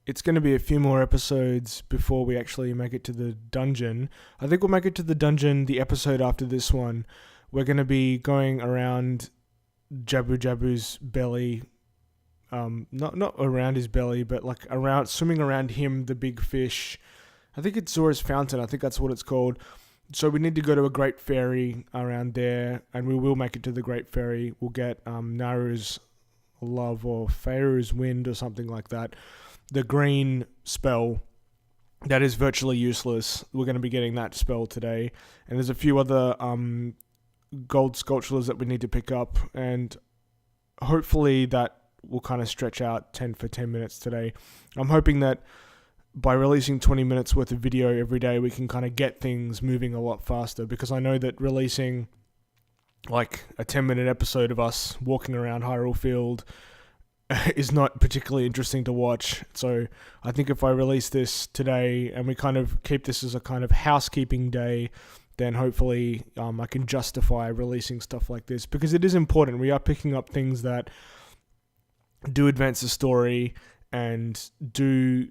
it's going to be a few more episodes before we actually make it to the dungeon. I think we'll make it to the dungeon the episode after this one. We're going to be going around Jabu Jabu's belly, not around his belly, but like around, swimming around him, the big fish. I think it's Zora's Fountain. I think that's what it's called. So we need to go to a Great Fairy around there, and we will make it to the Great Fairy. We'll get Naru's Love or Fairu's Wind or something like that. The green spell that is virtually useless. We're going to be getting that spell today. And there's a few other gold sculptures that we need to pick up, and hopefully that will kind of stretch out 10 for 10 minutes today. I'm hoping that by releasing 20 minutes worth of video every day, we can kind of get things moving a lot faster, because I know that releasing like a 10-minute episode of us walking around Hyrule Field is not particularly interesting to watch. So I think if I release this today and we kind of keep this as a kind of housekeeping day, then hopefully I can justify releasing stuff like this, because it is important. We are picking up things that do advance the story and do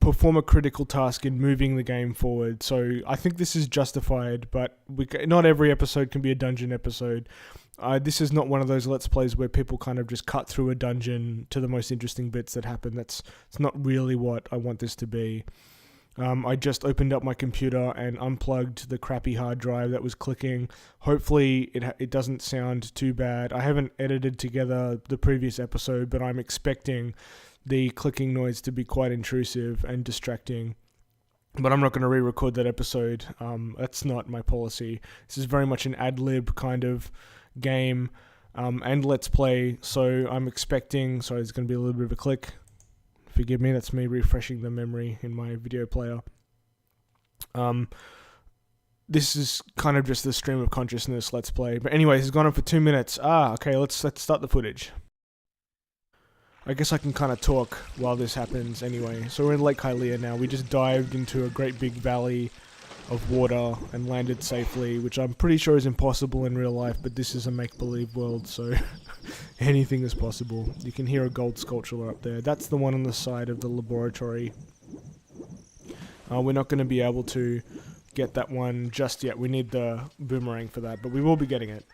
perform a critical task in moving the game forward. So I think this is justified, but not every episode can be a dungeon episode. This is not one of those Let's Plays where people kind of just cut through a dungeon to the most interesting bits that happen. It's not really what I want this to be. I just opened up my computer and unplugged the crappy hard drive that was clicking. Hopefully it doesn't sound too bad. I haven't edited together the previous episode, but I'm expecting the clicking noise to be quite intrusive and distracting. But I'm not going to re-record that episode. That's not my policy. This is very much an ad-lib kind of game and Let's Play. So I'm expecting... Sorry, there's going to be a little bit of a click. Forgive me, that's me refreshing the memory in my video player. This is kind of just the stream of consciousness Let's Play. But anyways, it's gone on for 2 minutes. Okay, let's start the footage. I guess I can kind of talk while this happens anyway. So we're in Lake Hylia now. We just dived into a great big valley of water and landed safely, which I'm pretty sure is impossible in real life, but this is a make-believe world, so anything is possible. You can hear a gold sculpture up there. That's the one on the side of the laboratory. We're not going to be able to get that one just yet. We need the boomerang for that, but we will be getting it.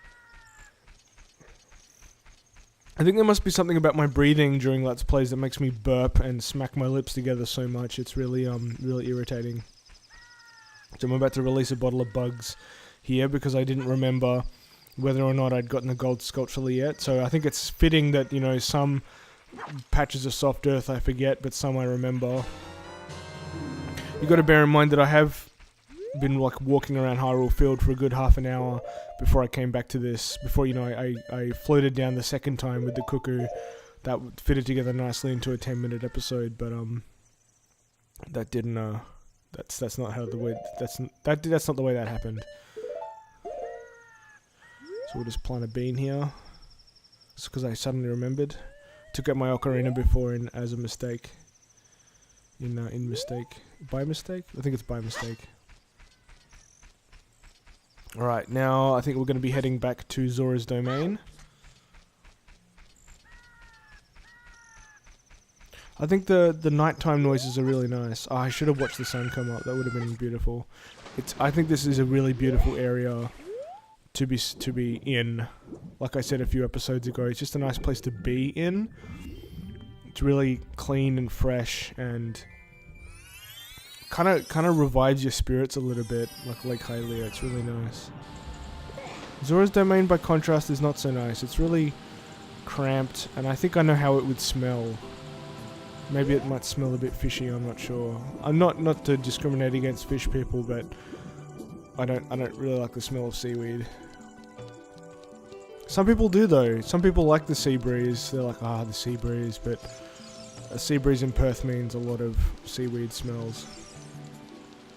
I think there must be something about my breathing during Let's Plays that makes me burp and smack my lips together so much. It's really really irritating. So I'm about to release a bottle of bugs here because I didn't remember whether or not I'd gotten the gold sculpture yet. So I think it's fitting that, you know, some patches of soft earth I forget, but some I remember. You got to bear in mind that I have been like walking around Hyrule Field for a good half an hour before I came back to this. Before, you know, I floated down the second time with the cuckoo. That fitted together nicely into a 10-minute episode, but that didn't. That's not how the way that's not the way that happened. So we'll just plant a bean here. It's because I suddenly remembered. Took out my ocarina before as a mistake. In mistake. By mistake? I think it's by mistake. Alright, now I think we're going to be heading back to Zora's domain. I think the nighttime noises are really nice. I should have watched the sun come up. That would have been beautiful. I think this is a really beautiful area to be in. Like I said a few episodes ago, it's just a nice place to be in. It's really clean and fresh and kind of revives your spirits a little bit, like Lake Hylia. It's really nice. Zora's domain, by contrast, is not so nice. It's really cramped, and I think I know how it would smell. Maybe it might smell a bit fishy, I'm not sure. I'm not to discriminate against fish people, but I don't really like the smell of seaweed. Some people do though. Some people like the sea breeze. They're like, the sea breeze, but a sea breeze in Perth means a lot of seaweed smells.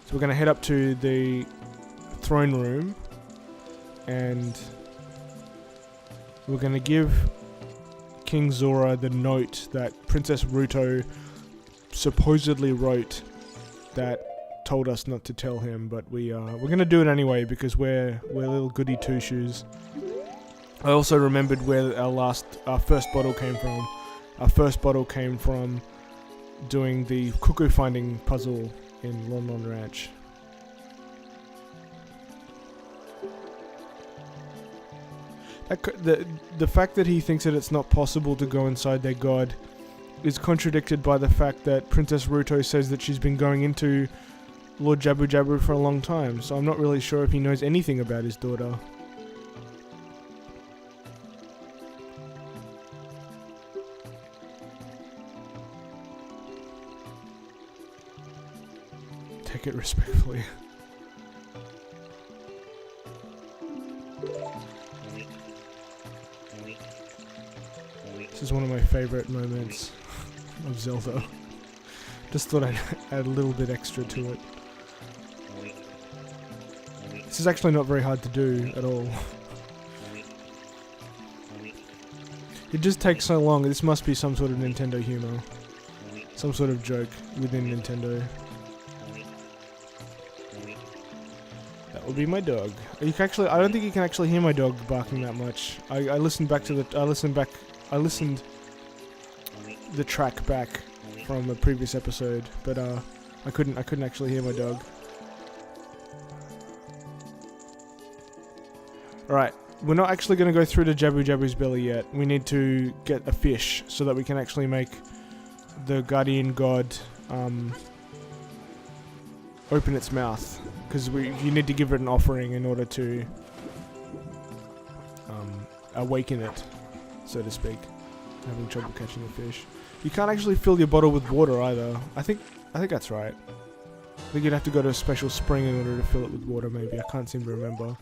So we're gonna head up to the throne room and we're gonna give King Zora the note that Princess Ruto supposedly wrote that told us not to tell him, but we're gonna do it anyway because we're little goody two shoes. I also remembered where our first bottle came from. Our first bottle came from doing the cuckoo finding puzzle in Lon Lon Ranch. The fact that he thinks that it's not possible to go inside their god is contradicted by the fact that Princess Ruto says that she's been going into Lord Jabu Jabu for a long time, so I'm not really sure if he knows anything about his daughter. Take it respectfully. This is one of my favorite moments of Zelda. Just thought I'd add a little bit extra to it. This is actually not very hard to do at all. It just takes so long. This must be some sort of Nintendo humor. Some sort of joke within Nintendo. That would be my dog. You can actually, I don't think you can actually hear my dog barking that much. I listened the track back from a previous episode, but I couldn't actually hear my dog. Alright, we're not actually going to go through to Jabu Jabu's belly yet. We need to get a fish so that we can actually make the guardian god open its mouth, because you need to give it an offering in order to awaken it, so to speak. I'm having trouble catching a fish. You can't actually fill your bottle with water either. I think that's right. I think you'd have to go to a special spring in order to fill it with water, maybe. I can't seem to remember.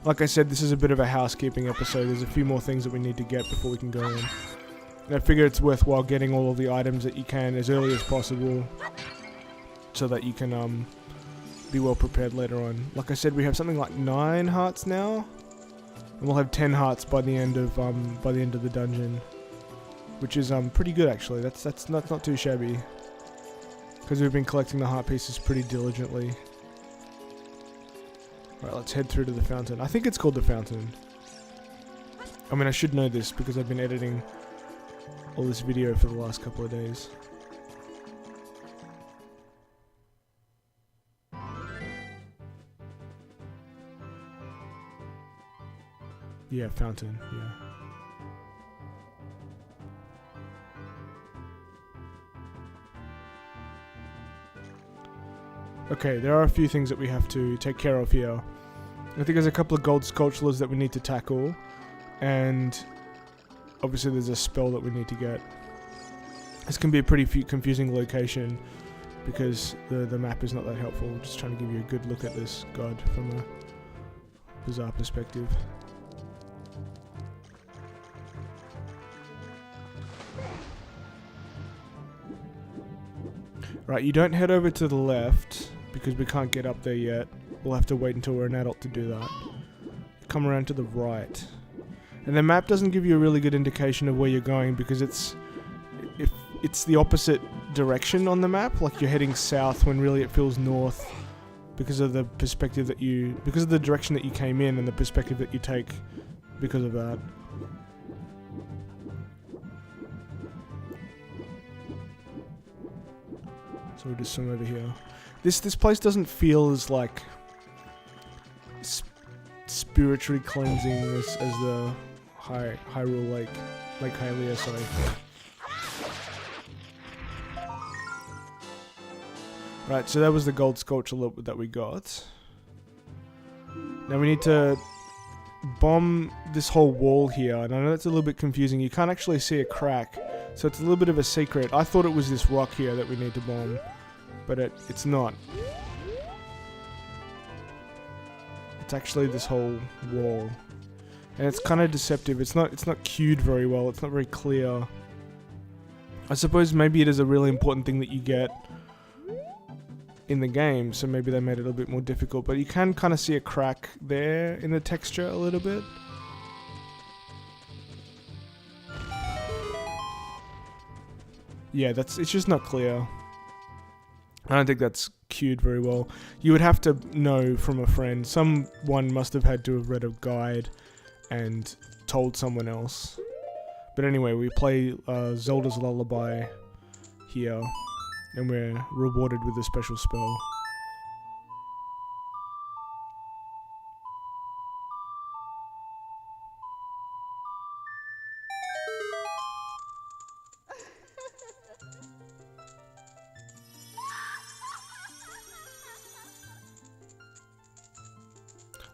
Like I said, this is a bit of a housekeeping episode. There's a few more things that we need to get before we can go in. And I figure it's worthwhile getting all of the items that you can as early as possible, so that you can be well prepared later on. Like I said, we have something like 9 hearts now, and we'll have 10 hearts by the end of the dungeon, which is pretty good actually. That's not too shabby, because we've been collecting the heart pieces pretty diligently. Right, let's head through to the fountain. I think it's called the fountain. I mean, I should know this because I've been editing all this video for the last couple of days. Yeah, fountain, yeah. Okay, there are a few things that we have to take care of here. I think there's a couple of gold sculptures that we need to tackle, and obviously there's a spell that we need to get. This can be a pretty confusing location because the map is not that helpful. We're just trying to give you a good look at this god from a bizarre perspective. Right, you don't head over to the left because we can't get up there yet. We'll have to wait until we're an adult to do that. Come around to the right. And the map doesn't give you a really good indication of where you're going because it's the opposite direction on the map. Like you're heading south when really it feels north because of the perspective that because of the direction that you came in and the perspective that you take because of that. So we'll just swim over here. This place doesn't feel as like spiritually cleansing as the Hyrule Lake Hylia, sorry. Right, so that was the gold sculpture that we got. Now we need to bomb this whole wall here, and I know that's a little bit confusing. You can't actually see a crack, so it's a little bit of a secret. I thought it was this rock here that we need to bomb, but it's not. It's actually this whole wall, and it's kind of deceptive. It's not cued very well. It's not very clear. I suppose maybe it is a really important thing that you get in the game, so maybe they made it a little bit more difficult, but you can kind of see a crack there in the texture a little bit. Yeah, it's just not clear. I don't think that's cued very well. You would have to know from a friend. Someone must have had to have read a guide and told someone else But anyway, we play Zelda's Lullaby here, and we're rewarded with a special spell.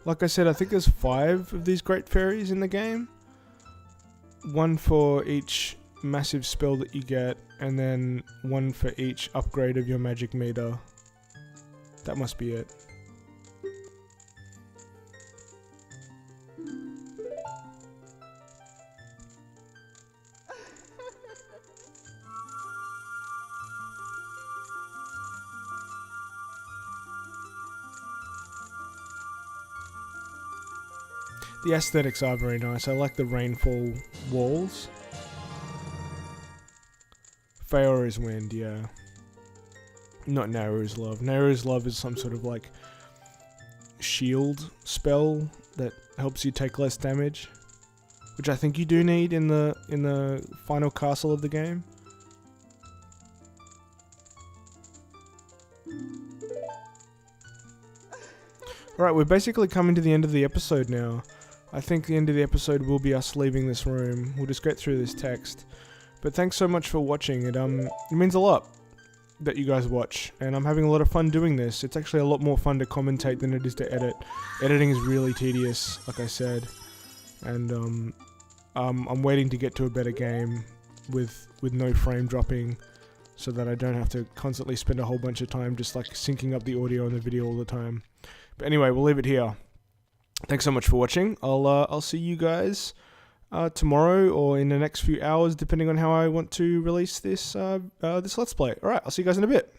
Like I said, I think there's 5 of these great fairies in the game. 1 for each massive spell that you get, and then 1 for each upgrade of your magic meter. That must be it. The aesthetics are very nice. I like the rainfall walls. Feora's Wind, yeah. Not Nayru's Love. Nayru's Love is some sort of like shield spell that helps you take less damage, which I think you do need in the final castle of the game. Alright, we're basically coming to the end of the episode now. I think the end of the episode will be us leaving this room. We'll just get through this text. But thanks so much for watching. It means a lot that you guys watch, and I'm having a lot of fun doing this. It's actually a lot more fun to commentate than it is to edit. Editing is really tedious, like I said, and I'm waiting to get to a better game with no frame dropping, so that I don't have to constantly spend a whole bunch of time just like syncing up the audio and the video all the time. But anyway, we'll leave it here. Thanks so much for watching. I'll see you guys tomorrow or in the next few hours, depending on how I want to release this this Let's Play. Alright, I'll see you guys in a bit.